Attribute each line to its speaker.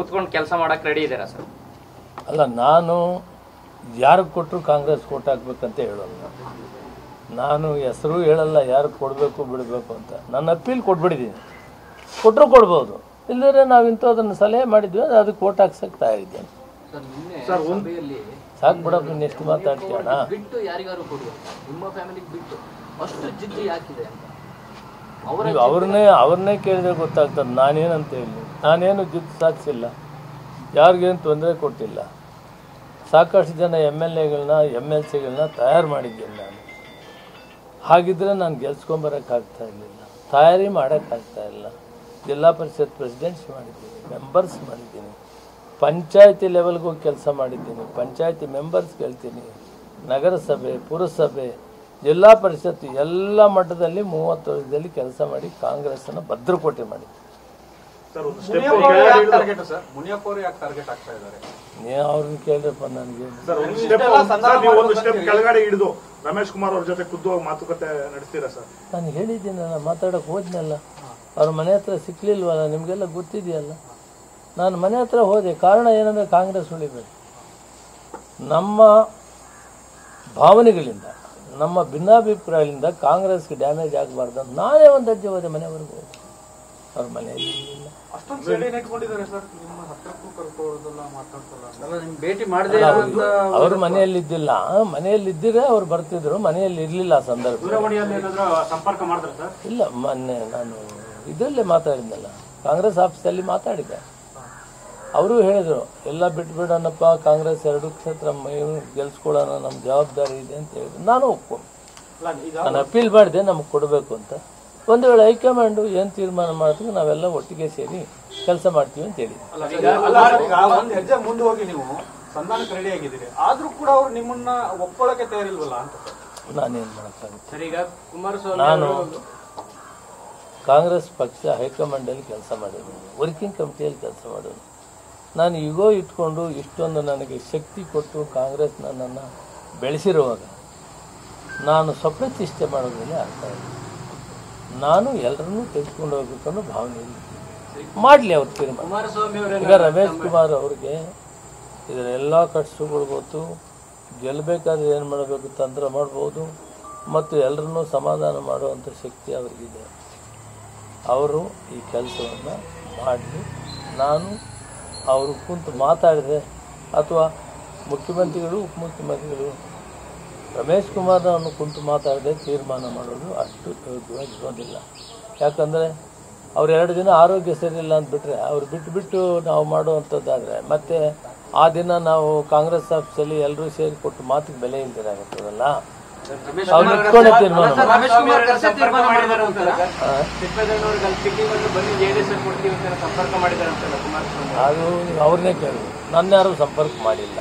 Speaker 1: ಕುತ್ಕೊಂಡು ಕೆಲಸ ಮಾಡಕ್ಕೆ ರೆಡಿ ಇದ್ದೀರಾ ಸರ್?
Speaker 2: ಅಲ್ಲ, ನಾನು ಯಾರಿಗೆ ಕೊಟ್ಟರು ಕಾಂಗ್ರೆಸ್ ಕೊಟ್ಟು ಹಾಕ್ಬೇಕಂತ ಹೇಳೋಲ್ಲ. ನಾನು ಹೆಸರು ಹೇಳಲ್ಲ ಯಾರು ಕೊಡಬೇಕು ಬಿಡಬೇಕು ಅಂತ. ನನ್ನ ಅಪೀಲ್ ಕೊಟ್ಬಿಟ್ಟಿದ್ದೀನಿ. ಕೊಟ್ಟರು ಕೊಡ್ಬೋದು, ಇಲ್ಲದ್ರೆ ನಾವು ಇಂಥದನ್ನು ಸಲಹೆ ಮಾಡಿದ್ವಿ ಅಂದರೆ ಅದಕ್ಕೆ ಓಟ್ ಹಾಕ್ಸಕ್ಕೆ ತಯಾರಿದ್ದೇನೆ. ಸಾಕು ಬಿಡಪ್ಪ, ಇನ್ನೆಷ್ಟು ಮಾತಾಡ್ತೀಯಣ್ಣ. ನೀವು ಅವ್ರನ್ನೇ ಕೇಳಿದ್ರೆ ಗೊತ್ತಾಗ್ತದೆ. ನಾನೇನಂತ ಹೇಳಿ, ನಾನೇನು ಜಿದ್ದು ಸಾಧಿಸಿಲ್ಲ, ಯಾರಿಗೇನು ತೊಂದರೆ ಕೊಟ್ಟಿಲ್ಲ. ಸಾಕಷ್ಟು ಜನ MLAಗಳನ್ನ ತಯಾರು ಮಾಡಿದ್ದೇನೆ ನಾನು. ಹಾಗಿದ್ರೆ ನಾನು ಗೆಲ್ಸ್ಕೊಂಬರೋಕ್ಕಾಗ್ತಾ ಇರಲಿಲ್ಲ, ತಯಾರಿ ಮಾಡೋಕ್ಕಾಗ್ತಾ ಇಲ್ಲ. ಜಿಲ್ಲಾ ಪರಿಷತ್ ಪ್ರೆಸಿಡೆಂಟ್ಸ್ ಮಾಡಿದ್ದೀನಿ, ಮೆಂಬರ್ಸ್ ಮಾಡಿದ್ದೀನಿ, ಪಂಚಾಯತಿ ಲೆವೆಲ್ಗೆ ಹೋಗಿ ಕೆಲಸ ಮಾಡಿದ್ದೀನಿ, ಪಂಚಾಯತಿ ಮೆಂಬರ್ಸ್ ಕೇಳ್ತೀನಿ, ನಗರಸಭೆ, ಪುರಸಭೆ, ಜಿಲ್ಲಾ ಪರಿಷತ್ ಎಲ್ಲ ಮಟ್ಟದಲ್ಲಿ 30 ವರ್ಷದಲ್ಲಿ ಕೆಲಸ ಮಾಡಿ ಕಾಂಗ್ರೆಸ್ಸನ್ನು ಭದ್ರಕೋಟೆ ಮಾಡಿ. ನೀವು ಅವ್ರನ್ನ ಕೇಳ್ರಪ್ಪ, ನನಗೆ
Speaker 3: ರಮೇಶ್ ಕುಮಾರ್ ಅವ್ರ ಜೊತೆ ಖುದ್ದು ಮಾತುಕತೆ ನಡೆಸ್ತೀರಾ ಸರ್?
Speaker 2: ನಾನು ಹೇಳಿದ್ದೀನಲ್ಲ, ಮಾತಾಡೋಕೆ ಹೋದ್ನಲ್ಲ. ಅವ್ರ ಮನೆ ಹತ್ರ ಸಿಕ್ಲಿಲ್ವಲ್ಲ, ನಿಮಗೆಲ್ಲ ಗೊತ್ತಿದೆಯಲ್ಲ. ನಾನು ಮನೆ ಹತ್ರ ಹೋದೆ, ಕಾರಣ ಏನಂದರೆ ಕಾಂಗ್ರೆಸ್ ಉಳಿಬೇಕು. ನಮ್ಮ ಭಾವನೆಗಳಿಂದ, ನಮ್ಮ ಭಿನ್ನಾಭಿಪ್ರಾಯಗಳಿಂದ ಕಾಂಗ್ರೆಸ್ಗೆ ಡ್ಯಾಮೇಜ್ ಆಗಬಾರ್ದು ಅಂತ ನಾನೇ ಒಂದು ಅಜ್ಜೆ ಹೋದೆ ಮನೆವರೆಗೂ ಹೋದೆ. ಅವ್ರ ಮನೆಯಲ್ಲಿ ಅವ್ರ ಮನೆಯಲ್ಲಿದ್ದಿಲ್ಲ, ಮನೆಯಲ್ಲಿದ್ದರೆ ಅವ್ರು ಬರ್ತಿದ್ರು, ಮನೆಯಲ್ಲಿ ಇರಲಿಲ್ಲ ಆ ಸಂದರ್ಭ. ಇಲ್ಲ, ಮೊನ್ನೆ ನಾನು ಇದರಲ್ಲೇ ಮಾತಾಡಿದ್ನಲ್ಲ, ಕಾಂಗ್ರೆಸ್ ಆಫೀಸಲ್ಲಿ ಮಾತಾಡಿದ್ದೆ. ಅವರು ಹೇಳಿದರು, ಎಲ್ಲ ಬಿಟ್ಬಿಡೋಣಪ್ಪ, ಕಾಂಗ್ರೆಸ್ 2 ಕ್ಷೇತ್ರ ಗೆಲ್ಸ್ಕೊಳ್ಳೋಣ, ನಮ್ಮ ಜವಾಬ್ದಾರಿ ಇದೆ ಅಂತ ಹೇಳಿದ್ರು. ನಾನು ಒಪ್ಕೊಂಡು ನಾನು ಅಪೀಲ್ ಮಾಡಿದೆ ನಮಗೆ ಕೊಡಬೇಕು ಅಂತ. ಒಂದು ವೇಳೆ ಹೈಕಮಾಂಡು ಏನು ತೀರ್ಮಾನ ಮಾಡಿದ್ರು ನಾವೆಲ್ಲ ಒಟ್ಟಿಗೆ ಸೇರಿ ಕೆಲಸ ಮಾಡ್ತೀವಿ ಅಂತ ಹೇಳಿ.
Speaker 4: ಹೆಜ್ಜೆ ಮುಂದೆ ಹೋಗಿ ನೀವು ಸಂಧಾನಕ್ಕೆ ರೆಡಿ ಆಗಿದ್ದೀರಿ, ಆದ್ರೂ ಕೂಡ ಅವ್ರು ನಿಮ್ಮನ್ನ ಒಪ್ಕೊಳ್ಳೋಕೆ ತಯಾರಿಲ್ವಲ್ಲ ಅಂತ.
Speaker 2: ನಾನೇನು ಮಾಡೋಕ್ಕಾಗುತ್ತೆ? ನಾನು ಕಾಂಗ್ರೆಸ್ ಪಕ್ಷ ಹೈಕಮಾಂಡಲ್ಲಿ ಕೆಲಸ ಮಾಡಿದ್ದೀನಿ, ವರ್ಕಿಂಗ್ ಕಮಿಟಿಯಲ್ಲಿ ಕೆಲಸ ಮಾಡೋದು. ನಾನು ಈಗೋ ಇಟ್ಕೊಂಡು ಇಷ್ಟೊಂದು ನನಗೆ ಶಕ್ತಿ ಕೊಟ್ಟು ಕಾಂಗ್ರೆಸ್ ನನ್ನನ್ನು ಬೆಳೆಸಿರುವಾಗ ನಾನು ಸ್ವಪ್ರತಿಷ್ಠೆ ಮಾಡೋದ್ರಲ್ಲಿ ಅರ್ಥ ಇಲ್ಲ. ನಾನು ಎಲ್ಲರನ್ನೂ ತೆಗೆದುಕೊಂಡು ಹೋಗ್ಬೇಕು ಅನ್ನೋ ಭಾವನೆಯಲ್ಲಿ ಮಾಡಲಿ ಅವ್ರ ತೀರ್ಮಾನ. ಈಗ ರಮೇಶ್ ಕುಮಾರ್ ಅವ್ರಿಗೆ ಇದರ ಎಲ್ಲ ಕಷ್ಟಗಳು ಗೊತ್ತು, ಗೆಲ್ಲಬೇಕಾದ್ರೆ ಏನು ಮಾಡಬೇಕು ತಂತ್ರ ಮಾಡ್ಬೋದು, ಮತ್ತು ಎಲ್ಲರನ್ನೂ ಸಮಾಧಾನ ಮಾಡುವಂಥ ಶಕ್ತಿ ಅವರಿಗಿದೆ. ಅವರು ಈ ಕೆಲಸವನ್ನು ಮಾಡಲಿ. ನಾನು ಅವರು ಕುಂತು ಮಾತಾಡಿದರೆ, ಅಥವಾ ಮುಖ್ಯಮಂತ್ರಿಗಳು ಉಪಮುಖ್ಯಮಂತ್ರಿಗಳು ರಮೇಶ್ ಕುಮಾರ್ನನ್ನು ಕುಂತು ಮಾತಾಡದೆ ತೀರ್ಮಾನ ಮಾಡೋದು ಅಷ್ಟು ಯೋಗ್ಯವಾಗಿ ಇರೋದಿಲ್ಲ. ಯಾಕಂದರೆ ಅವ್ರು 2 ದಿನ ಆರೋಗ್ಯ ಸರಿಯಿಲ್ಲ ಅಂದ್ಬಿಟ್ರೆ ಅವ್ರು ಬಿಟ್ಟು ನಾವು ಮಾಡುವಂಥದ್ದಾದರೆ ಮತ್ತೆ ಆ ದಿನ ನಾವು ಕಾಂಗ್ರೆಸ್ ಆಫೀಸಲ್ಲಿ ಎಲ್ಲರೂ ಸೇರಿ ಕೊಟ್ಟು ಮಾತಿಗೆ ಬೆಲೆ ಇಲ್ದಿರಾಗುತ್ತದಲ್ಲ. ಅವ್ರು ಇಟ್ಕೊಂಡೆ ತೀರ್ಮಾನ ಅದು ಅವ್ರನ್ನೇ ಕೇಳಿದ್ರು, ನನ್ನ ಯಾರೂ ಸಂಪರ್ಕ ಮಾಡಿಲ್ಲ.